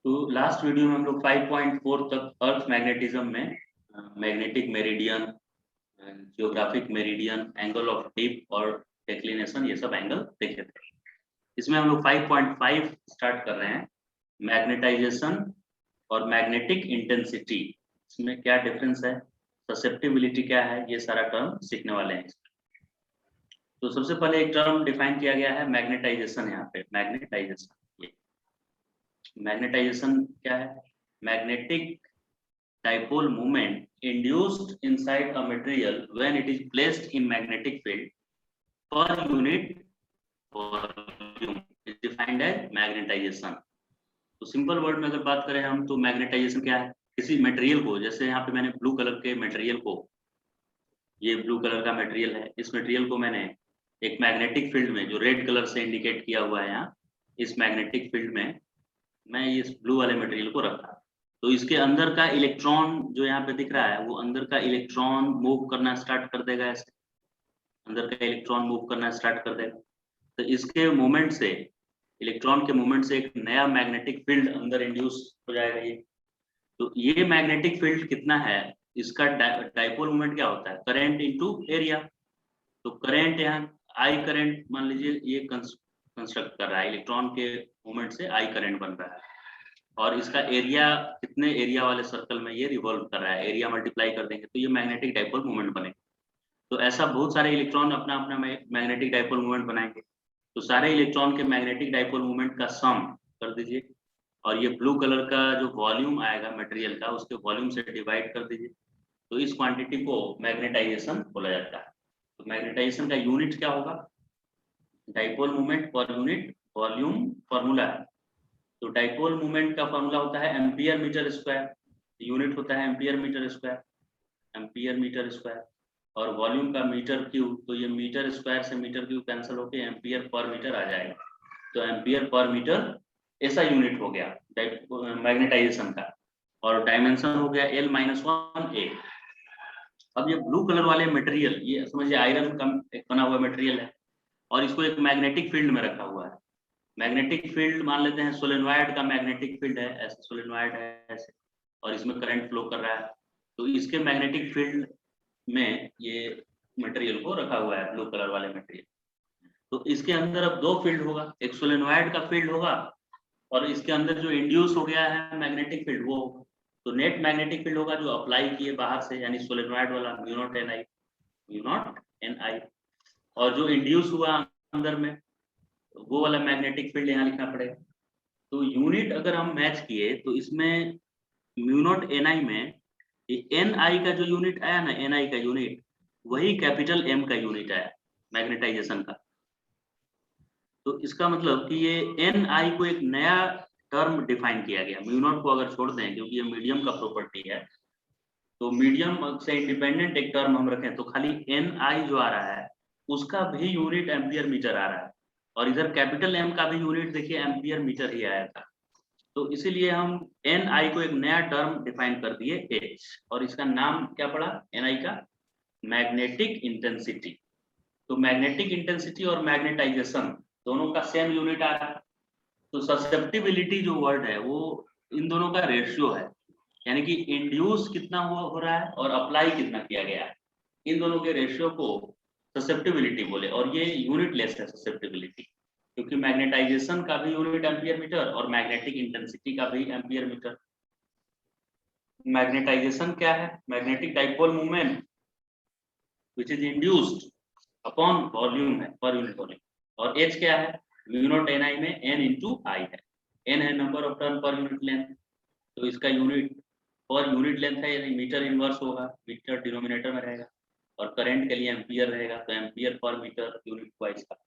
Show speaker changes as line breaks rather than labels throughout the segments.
तो last video में हम लोग 5.4 तक अर्थ मैग्नेटिज्म में magnetic meridian, geographic meridian, angle of dip और डिक्लिनेशन, ये सब एंगल देखे थे। इसमें हम लोग 5.5 स्टार्ट कर रहे हैं, मैग्नेटाइजेशन और मैग्नेटिक इंटेंसिटी। इसमें क्या डिफरेंस है, ससेप्टिबिलिटी क्या है, ये सारा टर्म सीखने वाले हैं। तो सबसे पहले एक टर्म डिफाइन किया गया है, मैग्नेटाइजेशन। यहाँ पे मैग्नेटाइजेशन, मैग्नेटाइजेशन क्या है? Magnetic dipole movement induced inside a material when it is placed in magnetic field per unit volume is defined as magnetisation. तो सिंपल वर्ड में अगर बात करें हम, तो मैग्नेटाइजेशन क्या है? किसी मटेरियल को, जैसे यहाँ पे मैंने ब्लू कलर के मटेरियल को, ये ब्लू कलर का मटेरियल है, इस मटेरियल को मैंने एक मैग्नेटिक फील्ड में, जो रेड कलर से इंडिकेट किया हुआ है यहाँ, इस मैग्नेटिक फील्ड में मैं इस ब्लू वाले मटेरियल को रखा। तो इसके अंदर का इलेक्ट्रॉन जो यहाँ पे दिख रहा है, वो अंदर का इलेक्ट्रॉन मूव करना स्टार्ट कर देगा। ऐसे अंदर का इलेक्ट्रॉन मूव करना स्टार्ट कर देगा। तो इसके मूवमेंट से, इलेक्ट्रॉन के मूवमेंट से एक नया मैग्नेटिक फील्ड अंदर इंड्यूस हो जाएगा। ये तो ये मैग्नेटिक फील्ड कितना है, इसका डाइपोल मूवमेंट क्या होता है? Current into area. तो करंट यहाँ आई करंट मान लीजिए, ये कंस्ट्रक्ट कर रहा है, इलेक्ट्रॉन के मूवमेंट से आई करंट बन रहा है, और इसका एरिया कितने एरिया वाले सर्कल में ये रिवॉल्व कर रहा है, एरिया मल्टीप्लाई कर देंगे तो ये मैग्नेटिक डाइपोल मूवमेंट बनेगा। तो ऐसा बहुत सारे इलेक्ट्रॉन अपना अपना मैग्नेटिक डाइपोल मूवमेंट बनाएंगे। तो सारे इलेक्ट्रॉन के मैग्नेटिक डाइपोल मूवमेंट का सम कर दीजिए, और ये ब्लू कलर का जो वॉल्यूम आएगा मटेरियल का, उसके वॉल्यूम से डिवाइड कर दीजिए। तो इस क्वांटिटी को मैग्नेटाइजेशन बोला जाता है। तो मैग्नेटाइजेशन का यूनिट क्या होगा? डाइपोल मूवमेंट पर यूनिट वॉल्यूम फॉर्मूला है। तो डाइपोल मूवमेंट का फॉर्मूला होता है एम्पियर मीटर स्क्वायर, यूनिट होता है ampere metre square, ampere metre square. और वॉल्यूम का मीटर क्यूब, तो ये मीटर स्क्वायर से मीटर क्यूब कैंसिल होकर एम्पियर पर मीटर आ जाएगा। तो एम्पियर पर मीटर ऐसा यूनिट हो गया मैग्नेटाइजेशन का, और डायमेंशन हो गया L-1A। अब ये ब्लू कलर वाले मटेरियल, ये समझिए आयरन का बना हुआ मटेरियल है, और इसको एक मैग्नेटिक फील्ड में रखा हुआ है। मैग्नेटिक फील्ड मान लेते हैं सोलेनॉइड का मैग्नेटिक फील्ड है, ऐसे सोलेनॉइड है ऐसे, और इसमें करंट फ्लो कर रहा है। तो इसके मैग्नेटिक फील्ड में ये मटेरियल को रखा हुआ है, ब्लू कलर वाले मटेरियल। तो इसके अंदर अब दो फील्ड होगा, एक सोलेनॉइड का फील्ड होगा, और इसके अंदर जो इंड्यूस हो गया है मैग्नेटिक फील्ड वो होगा। तो नेट मैग्नेटिक फील्ड होगा जो अप्लाई किए बाहर से, यानी सोलेनॉइड वाला μ0 Ni, और जो इंड्यूस हुआ अंदर में, वो वाला मैग्नेटिक फील्ड यहाँ लिखना पड़ेगा। तो यूनिट अगर हम मैच किए तो इसमें μ0 Ni में Ni का जो यूनिट आया ना, Ni का यूनिट, वही कैपिटल M का यूनिट आया मैग्नेटाइजेशन का। तो इसका मतलब कि ये Ni को एक नया टर्म डिफाइन किया गया। μ0 को अगर छोड़ दें, क्योंकि ये मीडियम का प्रॉपर्टी है, तो मीडियम से इंडिपेंडेंट एक टर्म हम रखें तो खाली Ni जो आ रहा है उसका भी यूनिट एम्पियर मीटर आ रहा है, और इधर कैपिटल M का भी यूनिट देखिए एम्पियर मीटर ही आया था। तो इसीलिए हम Ni को एक नया टर्म डिफाइन कर दिए H, और इसका नाम क्या पड़ा Ni का? Magnetic intensity. तो मैग्नेटिक इंटेंसिटी और मैग्नेटाइजेशन दोनों का सेम यूनिट आ रहा है। तो ससेप्टिबिलिटी जो वर्ड है वो इन दोनों का रेशियो है, यानी कि इंड्यूस कितना हो रहा है और अप्लाई कितना किया गया है, इन दोनों के रेशियो को ससेप्टिबिलिटी बोले। और ये यूनिट लेस है ससेप्टिबिलिटी, क्योंकि मैग्नेटाइजेशन का भी यूनिट एम्पियर मीटर और मैग्नेटिक इंटेंसिटी का भी एम्पियर मीटर। मैग्नेटाइजेशन क्या है? Magnetic dipole movement which is induced upon volume है, पर यूनिट वॉल्यूम। और H क्या है? μ0 Ni में N इंटू I है। N है number of turn per unit length, तो इसका यूनिट पर यूनिट लेंथ है, यानी मीटर इनवर्स होगा, मीटर डिनोमिनेटर में रहेगा, और करंट के लिए एम्पियर रहेगा, तो ampere per metre unit wise का।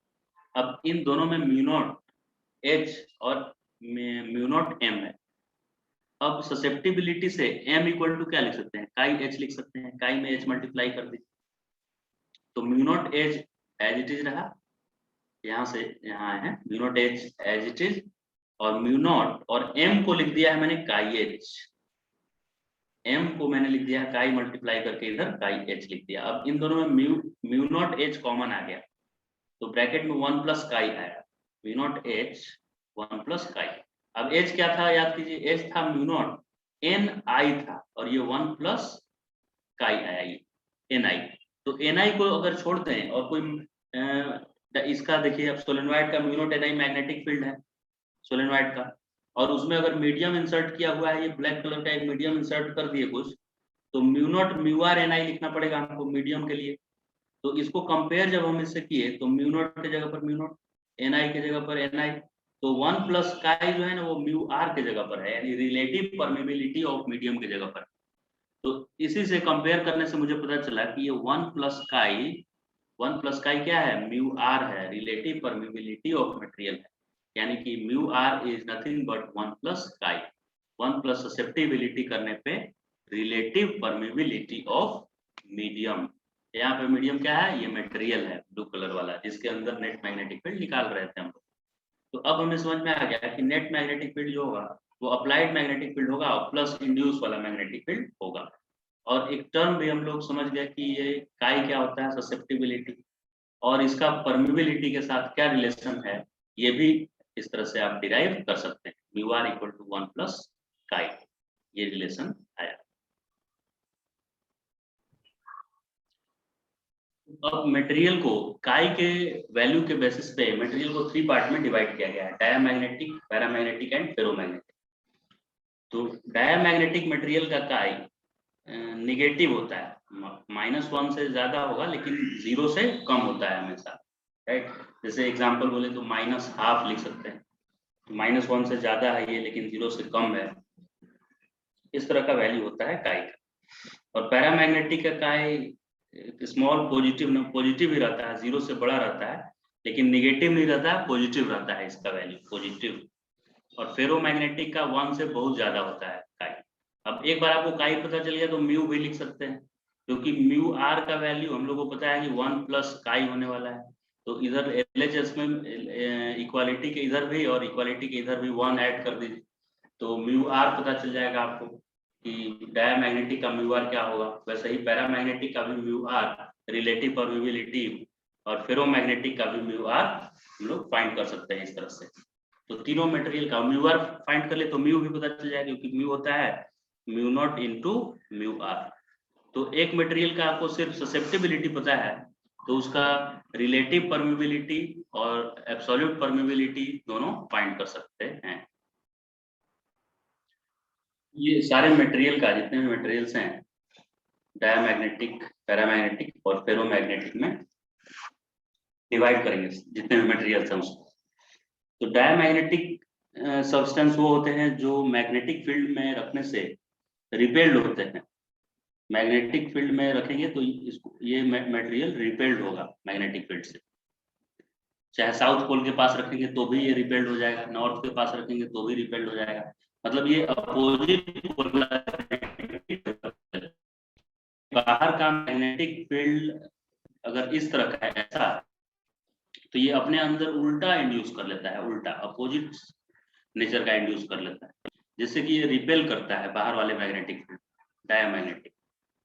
अब इन दोनों में μ0H और μ0M है। अब ससेप्टिबिलिटी से M इक्वल टू क्या लिख सकते हैं? काई H लिख सकते हैं, काई में H मल्टीप्लाई कर दीजिए। तो μ0H एज इट इज रहा, यहाँ से यहाँ है μ0H एज इट इज, और μ0 और M को लिख दिया है मैंने काई H। M को मैंने लिख दिया है काई मल्टीप्लाई करके इधर काई H लिख दिया। अब इन दोनों में μ0H कॉमन आ गया, तो ब्रैकेट में 1 प्लस काई आया, μ0H 1 प्लस काई। अब एच क्या था याद कीजिए, एच था म्यू नॉट एन आई था, और ये 1 प्लस काई आई एन आई। तो एन आई को अगर छोड़ते हैं और कोई इसका देखिए, अब सोलेनोइड का mu not an I magnetic field है सोलेनोइड का, और उसमें अगर मीडियम इंसर्ट किया हुआ है, ये ब्लैक कलर का एक मीडियम इंसर्ट कर दिए कुछ, तो mu naught mu R N I लिखना पड़ेगा हमको मीडियम के लिए। तो इसको कंपेयर जब हम इससे किए तो म्यू नॉट की जगह पर म्यू नॉट, एन आई की जगह पर एन आई, तो 1 प्लस काई जो है ना वो म्यू आर के जगह पर है, यानी रिलेटिव परमेबिलिटी ऑफ मीडियम की जगह पर। तो इसी से कंपेयर करने से मुझे पता चला कि ये 1 प्लस काई क्या है, म्यू आर है, रिलेटिव परमेबिलिटी ऑफ मटेरियल है, यानी कि mu r is nothing but 1 plus chi. 1 plus susceptibility करने पे रिलेटिव परमेबिलिटी ऑफ मीडियम। यहाँ पे मीडियम क्या है, ये मटेरियल है ब्लू कलर वाला, जिसके अंदर नेट मैग्नेटिक फील्ड निकाल रहे थे हम लोग। तो अब हमें समझ में आ गया कि नेट मैग्नेटिक फील्ड जो होगा वो अप्लाइड मैग्नेटिक फील्ड होगा और प्लस इंड्यूस वाला मैग्नेटिक फील्ड होगा। और एक टर्म भी हम लोग समझ गए कि ये काई क्या होता है, ससेप्टिबिलिटी, और इसका परमिबिलिटी के साथ क्या रिलेशन है, ये भी इस तरह से आप डिराइव कर सकते हैं। Mu r equal to 1 plus chi, ये रिलेशन आया। अब मटेरियल को काई के वैल्यू के बेसिस पे मटेरियल को 3 पार्ट में डिवाइड किया गया है, डायामैग्नेटिक, पैरामैग्नेटिक एंड फेरोमैग्नेटिक। तो डायामैग्नेटिक मटेरियल का काई निगेटिव होता है, -1 से ज्यादा होगा लेकिन 0 से कम होता है हमेशा, राइट। जैसे एग्जांपल बोले तो -12 लिख सकते हैं, तो -1 से ज्यादा है ये लेकिन 0 से कम है, इस तरह का वैल्यू होता है काई का। और पैरामैग्नेटिक का काई स्मॉल पॉजिटिव ही रहता है, 0 से बड़ा रहता है लेकिन निगेटिव नहीं रहता है, पॉजिटिव रहता है इसका वैल्यू पॉजिटिव। और फेरोमैग्नेटिक का 1 से बहुत ज्यादा होता है काई। अब एक बार आपको काई पता चल गया तो म्यू भी लिख सकते हैं, क्योंकि म्यू आर का वैल्यू हम लोग को पता है कि 1 प्लस काई होने वाला है। तो इधर एलएचएस में इक्वालिटी के इधर भी और इक्वालिटी के इधर भी 1 ऐड कर दीजिए, तो म्यू आर पता चल जाएगा आपको कि डायामैग्नेटिक का म्यू आर क्या होगा। वैसे ही पैरामैग्नेटिक का भी म्यू आर, रिलेटिव परमेबिलिटी, और फेरोमैग्नेटिक का भी म्यू आर हम लोग फाइंड कर सकते हैं इस तरह से। तो तीनों मटेरियल का म्यू आर फाइंड कर ले तो म्यू भी पता चल जाएगा, क्योंकि म्यू होता है mu naught into mu r. तो एक मटेरियल का आपको सिर्फ ससेप्टिबिलिटी पता है तो उसका रिलेटिव परमेबिलिटी और एब्सोल्यूट परमेबिलिटी दोनों फाइंड कर सकते हैं। ये सारे मटेरियल का जितने भी मटेरियल्स हैं डायामैग्नेटिक, पैरामैग्नेटिक और फेरोमैग्नेटिक में डिवाइड करेंगे जितने भी मटेरियल्स हैं उसको। तो डायामैग्नेटिक सब्सटेंस वो होते हैं जो मैग्नेटिक फील्ड में रखने से रिपेल्ड होते हैं। मैग्नेटिक फील्ड में रखेंगे तो इसको ये मटेरियल रिपेल्ड होगा मैग्नेटिक फील्ड से। चाहे साउथ पोल के पास रखेंगे तो भी ये रिपेल्ड हो जाएगा, नॉर्थ के पास रखेंगे तो भी रिपेल्ड हो जाएगा। मतलब ये अपोजिट बाहर का मैग्नेटिक फील्ड अगर इस तरह का है ऐसा, तो ये अपने अंदर उल्टा इंड्यूस कर लेता है, उल्टा अपोजिट नेचर का इंड्यूस कर लेता है, जिससे कि ये रिपेल करता है बाहर वाले मैग्नेटिक फील्ड डायामैग्नेटिक।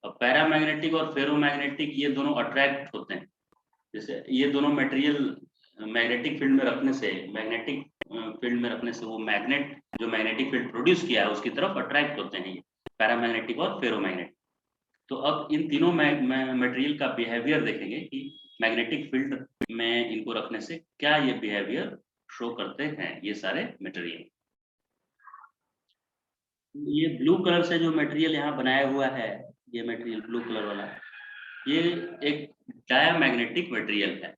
और पैरामैग्नेटिक और फेरोमैग्नेटिक ये दोनों अट्रैक्ट होते हैं। जैसे ये दोनों मटेरियल मैग्नेटिक फील्ड में रखने से, मैग्नेटिक फील्ड में रखने से वो मैग्नेट जो मैग्नेटिक फील्ड प्रोड्यूस किया है उसकी तरफ अट्रैक्ट होते हैं, ये पैरामैग्नेटिक और फेरोमैग्नेटिक। तो अब इन तीनों मटेरियल का बिहेवियर देखेंगे कि मैग्नेटिक फील्ड में इनको रखने से क्या ये बिहेवियर शो करते हैं ये सारे मटेरियल। ये ब्लू कलर से जो मटेरियल यहाँ बनाया हुआ है, ये मटेरियल ब्लू कलर वाला, ये एक डायामैग्नेटिक मटेरियल है।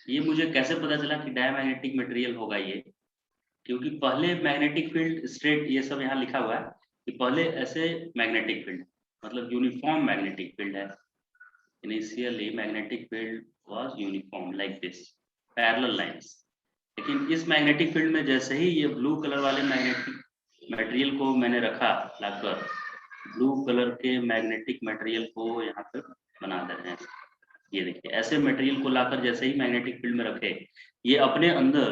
ये मुझे कैसे पता चला कि डायामैग्नेटिक मटेरियल होगा ये, क्योंकि पहले मैग्नेटिक फील्ड स्ट्रेट, ये सब यहाँ लिखा हुआ है कि पहले ऐसे मैग्नेटिक फील्ड मतलब यूनिफॉर्म मैग्नेटिक फील्ड है। Initially magnetic field was uniform like this parallel lines. लेकिन इस मैग्नेटिक फील्ड में जैसे ही ये ब्लू कलर वाले मैग्नेटिक मटेरियल को मैंने रखा लाकर, ब्लू कलर के मैग्नेटिक मटेरियल को यहाँ पर बना दे रहे हैं। ये देखिए ऐसे मटेरियल को लाकर जैसे ही मैग्नेटिक फील्ड में रखे, ये अपने अंदर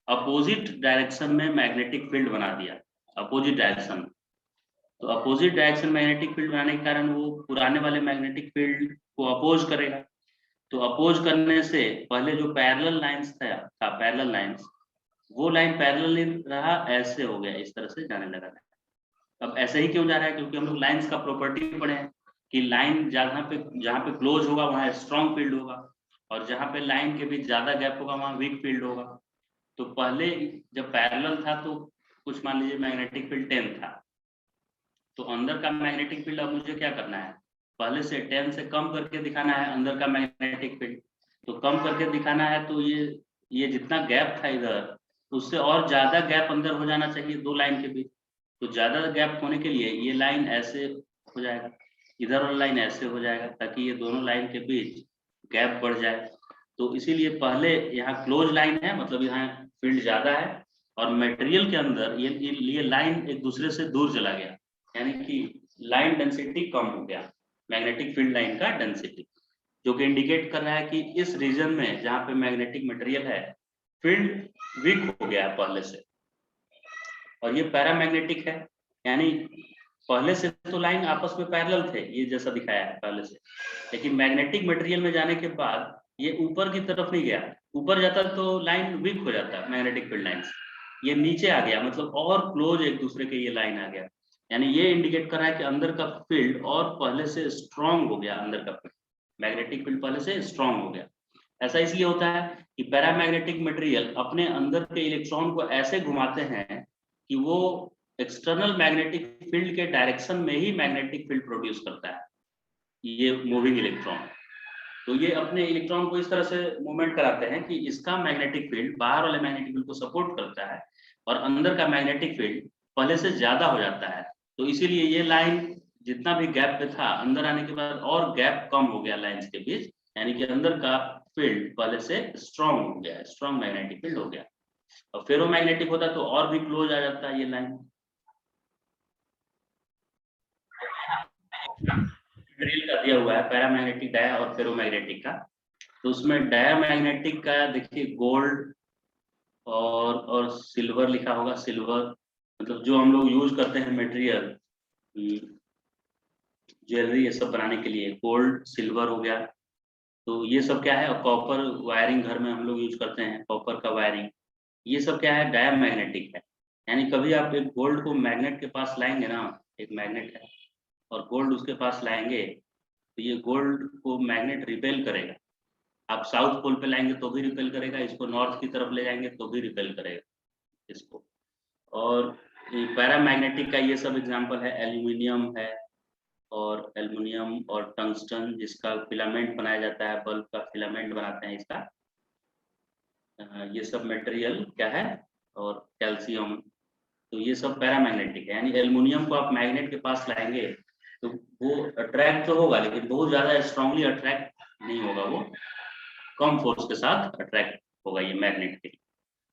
अपोजिट डायरेक्शन में मैग्नेटिक फील्ड बना दिया, अपोजिट डायरेक्शन। तो अपोजिट डायरेक्शन मैग्नेटिक फील्ड बनाने के कारण वो पुराने वाले मैग्नेटिक फील्ड को अपोज करेगा। तो अपोज करने से पहले जो पैरेलल लाइंस था पैरेलल लाइंस, वो लाइन पैरेलल नहीं रहा, ऐसे हो गया, इस तरह से जाने लगा। अब ऐसे ही क्यों जा रहा है? क्योंकि हम लोग लाइंस का प्रॉपर्टी पढ़े हैं कि लाइन जहाँ पे क्लोज होगा वहाँ स्ट्रॉन्ग फील्ड होगा, और जहाँ पे लाइन के बीच ज्यादा गैप होगा वहाँ वीक फील्ड होगा। तो पहले जब पैरेलल था तो कुछ मान लीजिए मैग्नेटिक फील्ड 10 था, तो अंदर का मैग्नेटिक फील्ड अब मुझे क्या करना है, पहले से 10 से कम करके दिखाना है अंदर का मैग्नेटिक फील्ड। तो कम करके दिखाना है तो ये जितना गैप था इधर, उससे और ज्यादा गैप अंदर हो जाना चाहिए दो लाइन के बीच। तो ज्यादा गैप होने के लिए ये लाइन ऐसे हो जाएगा, इधर वाला लाइन ऐसे हो जाएगा, ताकि ये दोनों लाइन के बीच गैप बढ़ जाए। तो इसीलिए पहले यहाँ क्लोज लाइन है, मतलब यहाँ फील्ड ज्यादा है, और मटेरियल के अंदर ये लाइन एक दूसरे से दूर चला गया, यानी कि लाइन डेंसिटी कम हो गया, मैग्नेटिक फील्ड लाइन का डेंसिटी, जो कि इंडिकेट कर रहा है कि इस रीजन में जहाँ पे मैग्नेटिक मटेरियल है फील्ड वीक हो गया है पहले से। और ये पैरामैग्नेटिक है, यानी पहले से तो लाइन आपस में पैरेलल थे, ये जैसा दिखाया है पहले से, लेकिन मैग्नेटिक मटेरियल में जाने के बाद ये ऊपर की तरफ नहीं गया, ऊपर जाता तो लाइन वीक हो जाता मैग्नेटिक फील्ड लाइन, ये नीचे आ गया, मतलब और क्लोज एक दूसरे के ये लाइन आ गया, यानी ये इंडिकेट कर रहा है कि अंदर का फील्ड और पहले से स्ट्रांग हो गया, अंदर का फील्ड मैग्नेटिक फील्ड पहले से स्ट्रांग हो गया। ऐसा इसलिए होता है कि पैरामैग्नेटिक मटेरियल अपने अंदर के इलेक्ट्रॉन को ऐसे घुमाते हैं कि वो एक्सटर्नल मैग्नेटिक फील्ड के डायरेक्शन में ही मैग्नेटिक फील्ड प्रोड्यूस करता है, ये मूविंग इलेक्ट्रॉन। तो ये अपने इलेक्ट्रॉन को इस तरह से मूवमेंट कराते हैं कि इसका मैग्नेटिक फील्ड बाहर वाले मैग्नेटिक फील्ड को सपोर्ट करता है, और अंदर का मैग्नेटिक फील्ड पहले से ज्यादा हो जाता है। तो इसीलिए ये लाइन जितना भी गैप पे था, अंदर आने के बाद और गैप कम हो गया लाइंस के बीच, यानी कि अंदर का फील्ड पहले से स्ट्रॉन्ग हो गया, स्ट्रॉन्ग मैग्नेटिक फील्ड हो गया। और फेरोमैग्नेटिक होता तो और भी क्लोज आ जाता है ये लाइन। मटेरियल का दिया हुआ है पैरामैग्नेटिक, डाया और फेरोमैग्नेटिक का। तो उसमें डायामैग्नेटिक का देखिए गोल्ड और सिल्वर लिखा होगा, सिल्वर मतलब जो हम लोग यूज करते हैं मटेरियल, ज्वेलरी ये सब बनाने के लिए, गोल्ड सिल्वर हो गया। तो ये सब क्या है, और कॉपर वायरिंग घर में हम लोग यूज करते हैं, कॉपर का वायरिंग, ये सब क्या है, डायामैग्नेटिक है। यानी कभी आप एक गोल्ड को मैग्नेट के पास लाएंगे ना, एक मैग्नेट है और गोल्ड उसके पास लाएंगे, तो ये गोल्ड को मैग्नेट रिपेल करेगा। आप साउथ पोल पे लाएंगे तो भी रिपेल करेगा इसको, नॉर्थ की तरफ ले जाएंगे तो भी रिपेल करेगा इसको। और पैरामैग्नेटिक का ये सब एग्जांपल है, एल्यूमिनियम है, और एल्युमिनियम और टंगस्टन जिसका फिलामेंट बनाया जाता है, बल्ब का फिलामेंट बनाते हैं इसका, ये सब मटेरियल क्या है, और कैल्शियम। तो ये सब पैरामैग्नेटिक है, यानी एल्युमिनियम को आप मैग्नेट के पास लाएंगे तो वो अट्रैक्ट तो होगा, लेकिन बहुत ज्यादा स्ट्रांगली अट्रैक्ट नहीं होगा, वो कम फोर्स के साथ अट्रैक्ट होगा ये मैग्नेट के।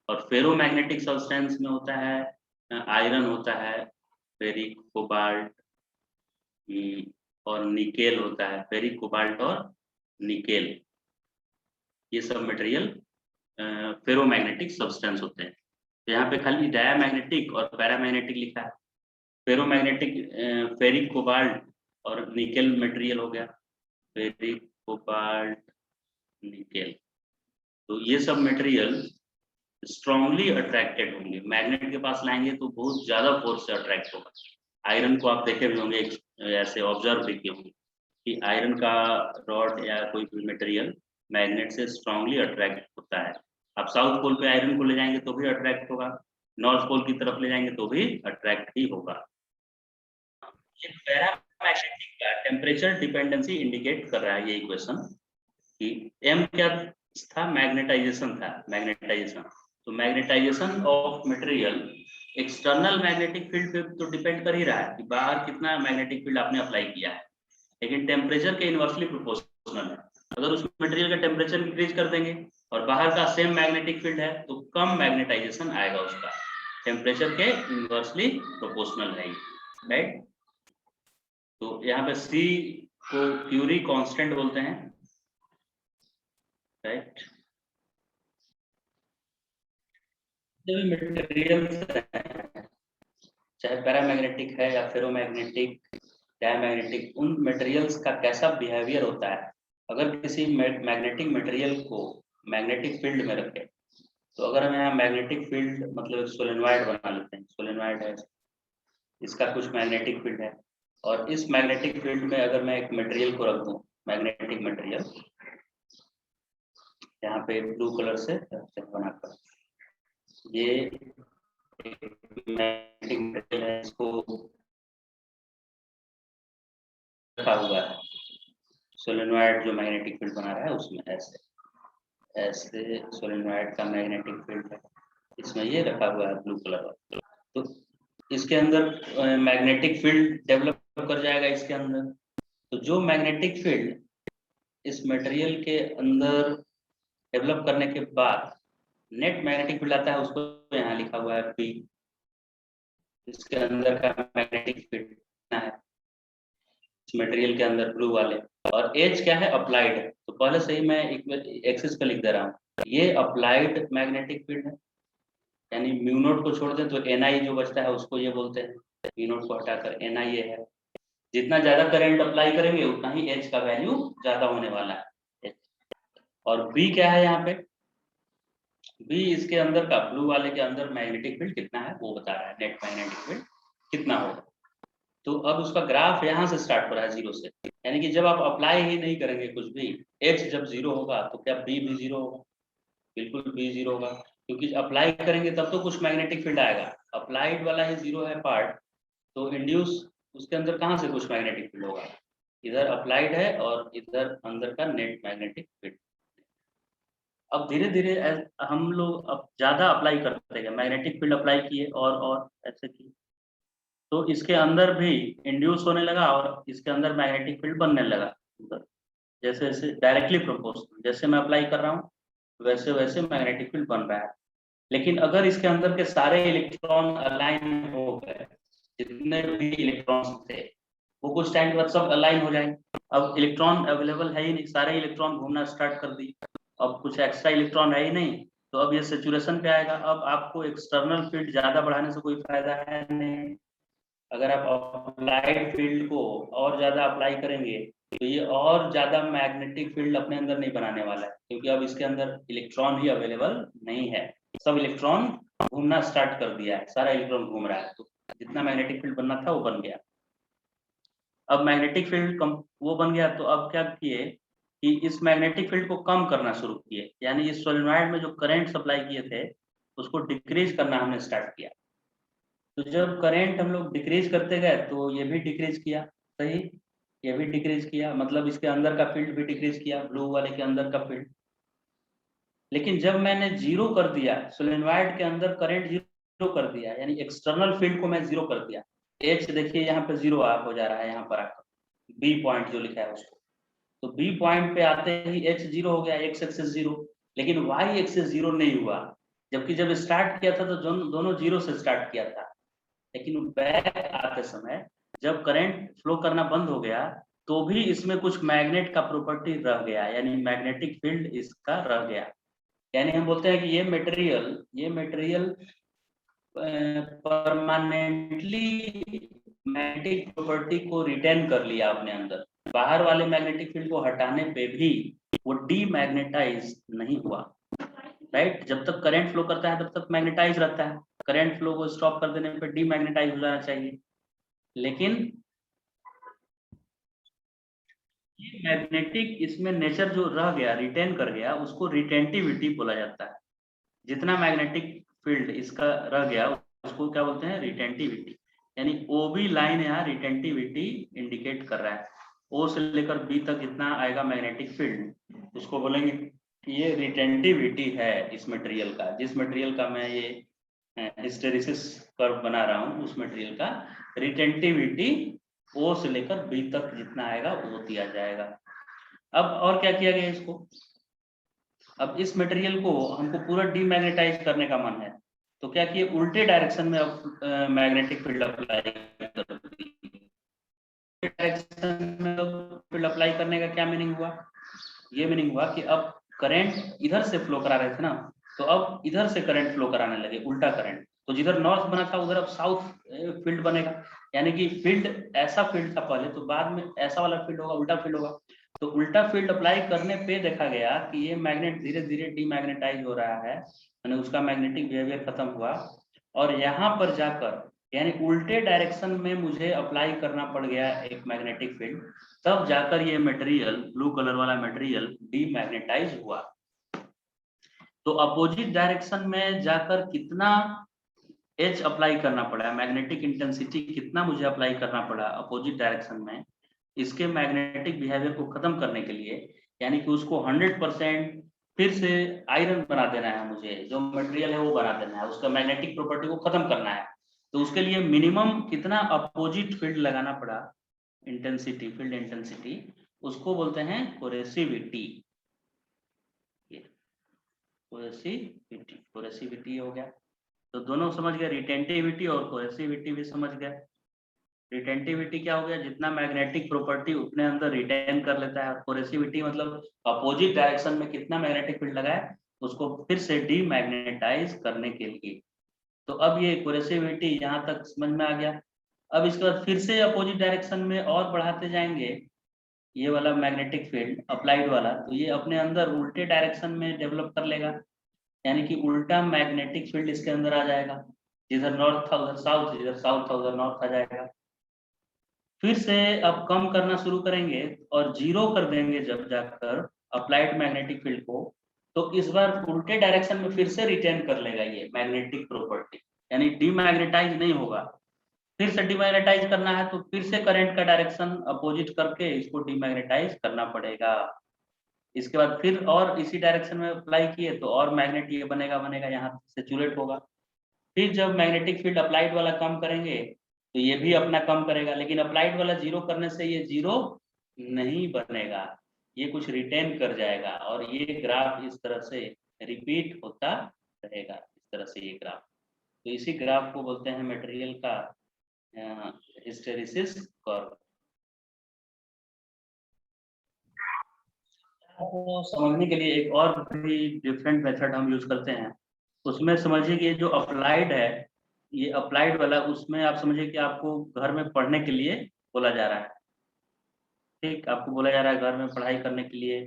और फेरोमैग्नेटिक सब्सटेंस में होता है आयरन होता है, फेरिक, कोबाल्ट और निकेल होता है, फेरिक, कोबाल्ट और निकेल, ये सब मटेरियल फेरोमैग्नेटिक सब्सटेंस होते हैं। तो यहाँ पे खाली डायामैग्नेटिक और पैरामैग्नेटिक लिखा है। फेरोमैग्नेटिक फेरिक, कोबाल्ट और निकेल मटेरियल हो गया, फेरिक, कोबाल्ट, निकेल। तो ये सब मटेरियल स्ट्रांगली अट्रैक्टेड होंगे, मैग्नेट के पास लाएंगे तो बहुत ज्यादा फोर्स से अट्रैक्ट होगा। आयरन को आप देखे भी होंगे, ऐसे ऑब्जर्व भी किए होंगे कि आयरन का रॉड या कोई भी मटेरियल मैग्नेट से स्ट्रांगली अट्रैक्ट होता है। आप साउथ पोल पे आयरन को ले जाएंगे तो भी अट्रैक्ट होगा, नॉर्थ पोल की तरफ ले जाएंगे तो भी अट्रैक्ट ही होगा। ये पैरामैग्नेटिक का टेम्परेचर डिपेंडेंसी इंडिकेट कर रहा है ये इक्वेशन, कि एम क्या था, मैग्नेटाइजेशन था, मैग्नेटाइजेशन। तो magnetisation of material external magnetic field पे तो डिपेंड कर ही रहा है कि बाहर कितना मैग्नेटिक फील्ड आपने अप्लाई किया है, लेकिन टेम्परेचर के इनवर्सली प्रोपोर्शनल है। अगर उस मटेरियल का टेम्परेचर इंक्रीज कर देंगे और बाहर का सेम मैग्नेटिक फील्ड है तो कम मैग्नेटाइजेशन आएगा उसका, टेम्परेचर के इनवर्सली प्रोपोर्शनल है, राइट। तो यहाँ पे सी को क्यूरी कांस्टेंट बोलते हैं, राइट। मटेरियल चाहे पैरामैग्नेटिक है या फेरोमैग्नेटिक, डायमैग्नेटिक, उन मटेरियल्स का कैसा बिहेवियर होता है। अगर किसी मैग्नेटिक मटेरियल को मैग्नेटिक फील्ड में रखें तो अगर हम यहाँ मैग्नेटिक फील्ड मतलब एक सोलेनॉइड बना लेते हैं, सोलेनॉइड है, इसका कुछ मैग्नेटिक फील्ड है, और इस मैग्नेटिक फील्ड में अगर मैं एक मटेरियल को रख दूं, मैग्नेटिक मटेरियल यहाँ पे ब्लू कलर से बनाकर, ये मैग्नेटिक मटेरियल है, इसको रखा हुआ है, सोलेनॉइड जो मैग्नेटिक फील्ड बना रहा है उसमें ऐसे ऐसे सोलेनॉइड का मैग्नेटिक फील्ड है, इसमें ये रखा हुआ है ब्लू कलर का। तो इसके अंदर मैग्नेटिक फील्ड डेवलप कर जाएगा इसके अंदर। तो जो मैग्नेटिक फील्ड इस मटेरियल के अंदर डेवलप करने के बाद नेट मैग्नेटिक फील्ड आता है, उसको यहाँ लिखा हुआ है P। इसके अंदर का मैग्नेटिक फील्ड कितना है इस मटेरियल के अंदर ब्लू वाले, और H क्या है, अप्लाइड है। तो पहले से ही मैं एक्सिस पे लिख दे रहा हूँ, ये अप्लाइड मैग्नेटिक फील्ड है, यानी म्यू नोट को छोड़ दें तो NI जो बचता है उसको ये बोलते हैं, म्यू नोट को हटाकर NI ये है। जितना ज्यादा करंट अप्लाई करेंगे उतना ही H का वैल्यू ज्यादा होने वाला है। और B क्या है यहाँ पे, B इसके अंदर का ब्लू वाले के अंदर मैग्नेटिक फील्ड कितना है वो बता रहा है, नेट मैग्नेटिक फील्ड कितना होगा। तो अब उसका ग्राफ यहाँ से स्टार्ट हो रहा है 0 से, यानी कि जब आप अप्लाई ही नहीं करेंगे कुछ भी, H जब 0 होगा तो क्या B भी 0 होगा, बिल्कुल B 0 होगा, क्योंकि अप्लाई करेंगे तब तो कुछ मैग्नेटिक फील्ड आएगा। अप्लाइड वाला ही 0 है पार्ट, तो इंड्यूस उसके अंदर कहाँ से कुछ मैग्नेटिक फील्ड होगा, इधर अप्लाइड है और इधर अंदर का नेट मैग्नेटिक फील्ड। अब धीरे धीरे हम लोग अब ज्यादा अप्लाई करते गए, मैग्नेटिक फील्ड अप्लाई किए और ऐसे किए, तो इसके अंदर भी इंड्यूस होने लगा और इसके अंदर मैग्नेटिक फील्ड बनने लगा। जैसे जैसे डायरेक्टली प्रोपोर्शनल, जैसे मैं अप्लाई कर रहा हूँ वैसे वैसे मैग्नेटिक फील्ड बन रहा है। लेकिन अगर इसके अंदर के सारे इलेक्ट्रॉन अलाइन हो गए, जितने भी इलेक्ट्रॉन्स थे वो कुछ टाइम के बाद सब अलाइन हो जाएंगे। अब इलेक्ट्रॉन अवेलेबल है ही नहीं, सारे इलेक्ट्रॉन घूमना स्टार्ट कर दी, अब कुछ एक्स्ट्रा इलेक्ट्रॉन है ही नहीं, तो अब ये सेचुरेशन पे आएगा। अब आपको एक्सटर्नल फील्ड ज्यादा बढ़ाने से कोई फायदा है नहीं। अगर आप अप्लाइड फील्ड को और ज्यादा अप्लाई करेंगे तो ये और ज्यादा मैग्नेटिक फील्ड अपने अंदर नहीं बनाने वाला है, क्योंकि अब इसके अंदर इलेक्ट्रॉन ही अवेलेबल नहीं है, सब इलेक्ट्रॉन घूमना स्टार्ट कर दिया है, सारा इलेक्ट्रॉन घूम रहा है, तो जितना मैग्नेटिक फील्ड बनना था वो बन गया। अब मैग्नेटिक फील्ड वो बन गया, तो अब क्या किए कि इस मैग्नेटिक फील्ड को कम करना शुरू किए, यानी इस सोलेनॉइड में जो करंट सप्लाई किए थे उसको डिक्रीज करना हमने स्टार्ट किया। तो जब करंट हम लोग डिक्रीज करते गए तो ये भी डिक्रीज किया, सही, ये भी डिक्रीज किया, मतलब इसके अंदर का फील्ड भी डिक्रीज किया, ब्लू वाले के अंदर का फील्ड। लेकिन जब मैंने 0 कर दिया, सोलेनॉइड के अंदर करंट 0 कर दिया, यानी एक्सटर्नल फील्ड को मैं 0 कर दिया, H देखिए यहाँ पे 0 हो जा रहा है, यहाँ पर आकर B पॉइंट जो लिखा है उसको, तो B पॉइंट पे आते ही H 0 हो गया, X एक्सिस 0, लेकिन Y एक्सिस 0 नहीं हुआ, जबकि जब स्टार्ट किया था तो दोनों 0 से स्टार्ट किया था। लेकिन बैक आते समय जब करंट फ्लो करना बंद हो गया तो भी इसमें कुछ मैग्नेट का प्रॉपर्टी रह गया, यानी मैग्नेटिक फील्ड इसका रह गया। यानी हम बोलते हैं कि ये मटेरियल परमानेंटली मैग्नेटिक प्रॉपर्टी को रिटेन कर लिया अपने अंदर, बाहर वाले मैग्नेटिक फील्ड को हटाने पे भी वो डीमैग्नेटाइज नहीं हुआ। राइट, जब तक करंट फ्लो करता है तब तक मैग्नेटाइज रहता है, करंट फ्लो को स्टॉप कर देने पे डीमैग्नेटाइज हो जाना चाहिए। लेकिन ये मैग्नेटिक इसमें नेचर जो रह गया, रिटेन कर गया, उसको रिटेंटिविटी बोला जाता है। जितना मैग्नेटिक फील्ड इसका रह गया उसको क्या बोलते हैं, रिटेंटिविटी। यानी OB लाइन यहाँ रिटेंटिविटी इंडिकेट कर रहा है, O से लेकर B तक जितना आएगा मैग्नेटिक फील्ड उसको बोलेंगे कि ये रिटेंटिविटी है इस मटेरियल का, जिस मटेरियल का मैं ये हिस्टेरिसिस कर्व बना रहा हूँ उस मटेरियल का रिटेंटिविटी O से लेकर B तक जितना आएगा वो दिया जाएगा। अब और क्या किया गया इसको, अब इस मटेरियल को हमको पूरा डीमैग्नेटाइज करने का मन है, तो क्या किए, उल्टे डायरेक्शन में अब मैग्नेटिक फील्ड अप्लाई कर दिए। डायरेक्शन में फील्ड अप्लाई करने का क्या मीनिंग हुआ, ये मीनिंग हुआ कि अब करंट इधर से फ्लो करा रहे थे ना, तो अब इधर से करंट फ्लो कराने लगे, उल्टा करंट। तो जिधर नॉर्थ बना था उधर अब साउथ फील्ड बनेगा, यानी कि फील्ड ऐसा फील्ड था पहले, तो बाद में ऐसा वाला फील्ड होगा, उल्टा फील्ड होगा। तो उल्टा फील्ड अप्लाई करने पे देखा गया कि ये मैग्नेट धीरे धीरे डीमैग्नेटाइज हो रहा है, यानी उसका मैग्नेटिक बिहेवियर खत्म हुआ, और यहाँ पर जाकर यानी उल्टे डायरेक्शन में मुझे अप्लाई करना पड़ गया एक मैग्नेटिक फील्ड, तब जाकर ये मटेरियल, ब्लू कलर वाला मटेरियल डीमैग्नेटाइज हुआ। तो अपोजिट डायरेक्शन में जाकर कितना एच अप्लाई करना पड़ा, मैग्नेटिक इंटेंसिटी कितना मुझे अप्लाई करना पड़ा अपोजिट डायरेक्शन में, इसके मैग्नेटिक बिहेवियर को खत्म करने के लिए, यानी कि उसको 100% फिर से आयरन बना देना है, मुझे जो मटेरियल है वो बना देना है, उसका मैग्नेटिक प्रॉपर्टी को खत्म करना है। तो उसके लिए मिनिमम कितना अपोजिट फील्ड लगाना पड़ा, इंटेंसिटी, फील्ड इंटेंसिटी, उसको बोलते हैं कोरेसिविटी। कोरेसिविटी हो गया। तो दोनों समझ गए, रिटेंटिविटी और कोरेसिविटी भी समझ गए। रिटेंटिविटी क्या हो गया, जितना मैग्नेटिक प्रॉपर्टी उतने अंदर रिटेन कर लेता है, और कोरेसिविटी मतलब अपोजिट डायरेक्शन में कितना मैग्नेटिक फील्ड लगा है उसको फिर से डीमैग्नेटाइज करने के लिए। तो अब ये कोरेसिविटी यहाँ तक समझ में आ गया। अब इसके बाद फिर से अपोजिट डायरेक्शन में और बढ़ाते जाएंगे ये वाला मैग्नेटिक फील्ड अप्लाइड वाला, तो ये अपने अंदर उल्टे डायरेक्शन में डेवलप कर लेगा, यानी कि उल्टा मैग्नेटिक फील्ड इसके अंदर आ जाएगा, जिधर नॉर्थ था उधर साउथ, जिधर साउथ था उधर नॉर्थ आ जाएगा। फिर से अब कम करना शुरू करेंगे और जीरो कर देंगे जब जाकर अप्लाइड मैग्नेटिक फील्ड को, तो इस बार उल्टे डायरेक्शन में फिर से रिटेन कर लेगा ये मैग्नेटिक प्रॉपर्टी, यानी डीमैग्नेटाइज नहीं होगा। फिर से डीमैग्नेटाइज करना है तो फिर से करंट का डायरेक्शन अपोजिट करके इसको डीमैग्नेटाइज करना पड़ेगा। इसके बाद फिर और इसी डायरेक्शन में अप्लाई किए तो और मैग्नेट ये बनेगा यहाँ सैचुरेट होगा। फिर जब मैग्नेटिक फील्ड अप्लाइड वाला कम करेंगे तो ये भी अपना कम करेगा, लेकिन अप्लाइड वाला जीरो करने से ये जीरो नहीं बनेगा, ये कुछ रिटेन कर जाएगा, और ये ग्राफ इस तरह से रिपीट होता रहेगा, इस तरह से ये ग्राफ। तो इसी ग्राफ को बोलते हैं मटेरियल का हिस्टेरिसिस कर्व। तो समझने के लिए एक और भी डिफरेंट मेथड हम यूज करते हैं, उसमें समझिए कि ये जो अप्लाइड है, ये अप्लाइड वाला, उसमें आप समझिए कि आपको घर में पढ़ने के लिए बोला जा रहा है, ठीक, आपको बोला जा रहा है घर में पढ़ाई करने के लिए,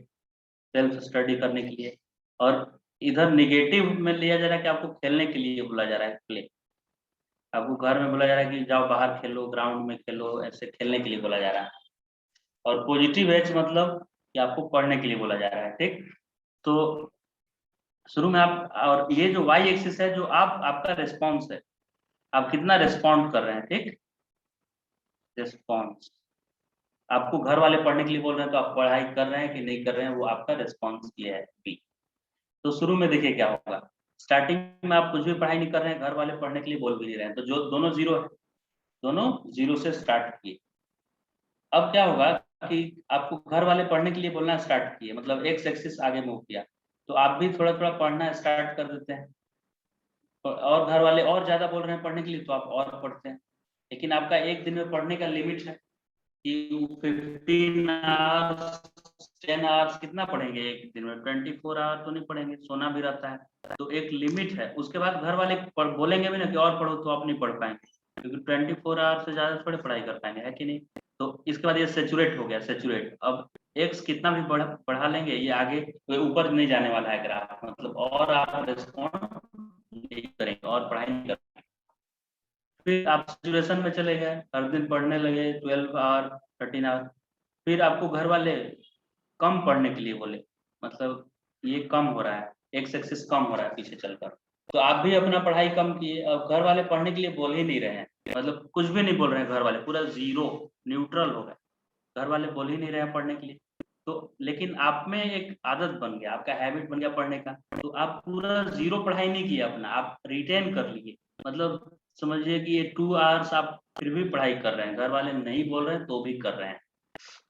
सेल्फ स्टडी करने के लिए, और इधर निगेटिव में लिया जा रहा है कि आपको खेलने के लिए बोला जा रहा है, प्ले, आपको घर में बोला जा रहा है कि जाओ बाहर खेलो, ग्राउंड में खेलो, ऐसे खेलने के लिए बोला जा रहा है। और पॉजिटिव एज मतलब कि आपको पढ़ने के लिए बोला जा रहा है, ठीक। तो शुरू में आप, और ये जो वाई एक्सिस है जो आपका रिस्पॉन्स है, आप कितना रिस्पॉन्ड कर रहे हैं, ठीक, रिस्पॉन्स। आपको घर वाले पढ़ने के लिए बोल रहे हैं तो आप पढ़ाई कर रहे हैं कि नहीं कर रहे हैं, वो आपका रिस्पॉन्स ये है, बी। तो शुरू में देखिए क्या होगा, स्टार्टिंग में आप कुछ भी पढ़ाई नहीं कर रहे हैं, घर वाले पढ़ने के लिए बोल भी नहीं रहे हैं, तो जो दोनों जीरो है, दोनों जीरो से स्टार्ट किए। अब क्या होगा कि आपको घर वाले पढ़ने के लिए बोलना स्टार्ट किए, मतलब एक्स एक्सिस आगे मूव किया, तो आप भी थोड़ा थोड़ा पढ़ना स्टार्ट कर देते हैं, और घर वाले और ज्यादा बोल रहे हैं पढ़ने के लिए तो आप और पढ़ते हैं। लेकिन आपका एक दिन में पढ़ने का लिमिट है कि 15 आवर्स 10 आवर्स कितना पढ़ेंगे एक दिन में, 24 आवर तो नहीं पढ़ेंगे, सोना भी रहता है, तो एक लिमिट है। उसके बाद घर वाले बोलेंगे भी ना कि और पढ़ो, तो आप नहीं पढ़ पाएंगे, क्योंकि 24 आवर से ज्यादा थोड़े पढ़ाई कर पाएंगे, है कि नहीं। तो इसके बाद ये सेचुरेट हो गया, सेचुरेट। अब एक्स कितना भी बढ़ा लेंगे ये आगे ऊपर नहीं जाने वाला है ग्राफ, मतलब और आप रिस्पॉन्ड नहीं करेंगे और पढ़ाई नहीं करेंगे। फिर आप सिचुएशन में चले गए, हर दिन पढ़ने लगे 12 आवर 13 आवर, फिर आपको घर वाले कम पढ़ने के लिए बोले, मतलब ये कम हो रहा है, एक्स एक्सिस कम हो रहा है पीछे चलकर, तो आप भी अपना पढ़ाई कम किए। अब घर वाले पढ़ने के लिए बोल ही नहीं रहे हैं, मतलब कुछ भी नहीं बोल रहे हैं घर वाले, पूरा जीरो न्यूट्रल हो गए, घर वाले बोल ही नहीं रहे हैं पढ़ने के लिए। तो लेकिन आप में एक आदत बन गया, आपका हैबिट बन गया पढ़ने का, तो आप पूरा जीरो पढ़ाई नहीं किया अपना, आप रिटेन कर लिए, मतलब समझिए कि ये 2 आवर्स आप फिर भी पढ़ाई कर रहे हैं, घर वाले नहीं बोल रहे हैं तो भी कर रहे हैं,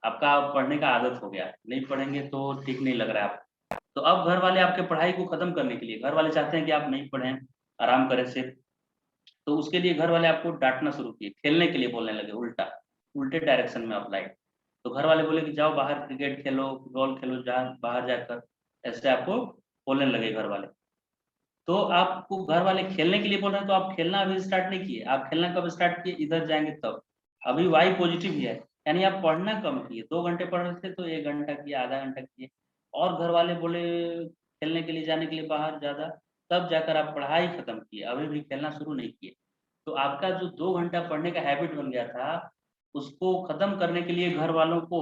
आपका पढ़ने का आदत हो गया, नहीं पढ़ेंगे तो ठीक नहीं लग रहा है आपको। तो अब घर वाले आपके पढ़ाई को खत्म करने के लिए, घर वाले चाहते हैं कि आप नहीं पढ़ें, आराम करें सिर्फ, तो उसके लिए घर वाले आपको डांटना शुरू किए, खेलने के लिए बोलने लगे, उल्टा, उल्टे डायरेक्शन में अप्लाइड। तो घर वाले बोले कि जाओ बाहर क्रिकेट खेलो, फुटबॉल खेलो, जहाँ बाहर जाकर, ऐसे आपको बोलने लगे घर वाले। तो आपको घर वाले खेलने के लिए बोल रहे हैं तो आप खेलना अभी स्टार्ट नहीं किए, आप खेलना कब स्टार्ट किए, इधर जाएंगे तब, अभी वाई पॉजिटिव ही है, यानी आप पढ़ना कम किए, 2 घंटे पढ़ रहे थे तो 1 घंटा किए, आधा घंटा किए, और घर वाले बोले खेलने के लिए जाने के लिए बाहर ज़्यादा, तब जाकर आप पढ़ाई खत्म किए, अभी भी खेलना शुरू नहीं किए। तो आपका जो 2 घंटा पढ़ने का हैबिट बन गया था, उसको खत्म करने के लिए घर वालों को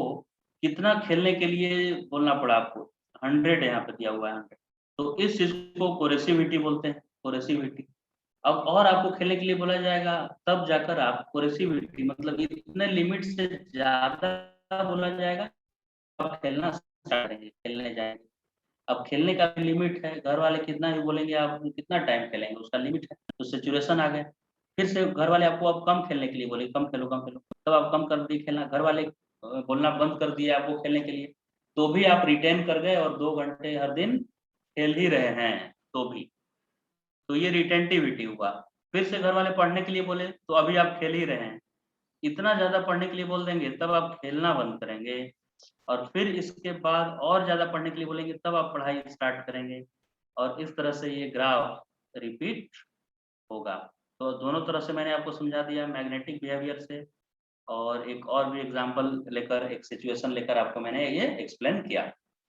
कितना खेलने के लिए बोलना पड़ा आपको, 100 यहाँ पे दिया हुआ है 100। तो इस चीज़ को कोरेसिविटी बोलते हैं, कोरेसिविटी। अब और आपको खेलने के लिए बोला जाएगा, तब जाकर आप कोरेसिविटी मतलब इतने लिमिट से ज़्यादा बोला जाएगा, आप खेलना स्टार्ट करेंगे, खेलने जाएँगे। अब खेलने का भी लिमिट है, घर वाले कितना भी बोलेंगे, आप कितना टाइम खेलेंगे, उसका लिमिट है। तो सिचुएशन आ गए, फिर से घर वाले आपको अब कम खेलने के लिए बोले, कम खेलो, कम खेलो, तब आप कम कर दिए खेलना, घर वाले बोलना बंद कर दिए आपको खेलने के लिए, तो भी आप रिटेन कर गए और 2 घंटे हर दिन खेल ही रहे हैं, तो भी। तो ये रिटेंटिविटी हुआ। फिर से घर वाले पढ़ने के लिए बोले, तो अभी आप खेल ही रहे हैं। इतना ज़्यादा पढ़ने के लिए बोल देंगे, तब आप खेलना बंद करेंगे, और फिर इसके बाद और ज़्यादा पढ़ने के लिए बोलेंगे, तब आप पढ़ाई स्टार्ट करेंगे, और इस तरह से ये ग्राफ रिपीट होगा। तो दोनों तरह से मैंने आपको समझा दिया, मैग्नेटिक बिहेवियर से, और एक और भी एग्ज़ाम्पल लेकर, एक सिचुएशन लेकर आपको मैंने ये एक्सप्लेन किया।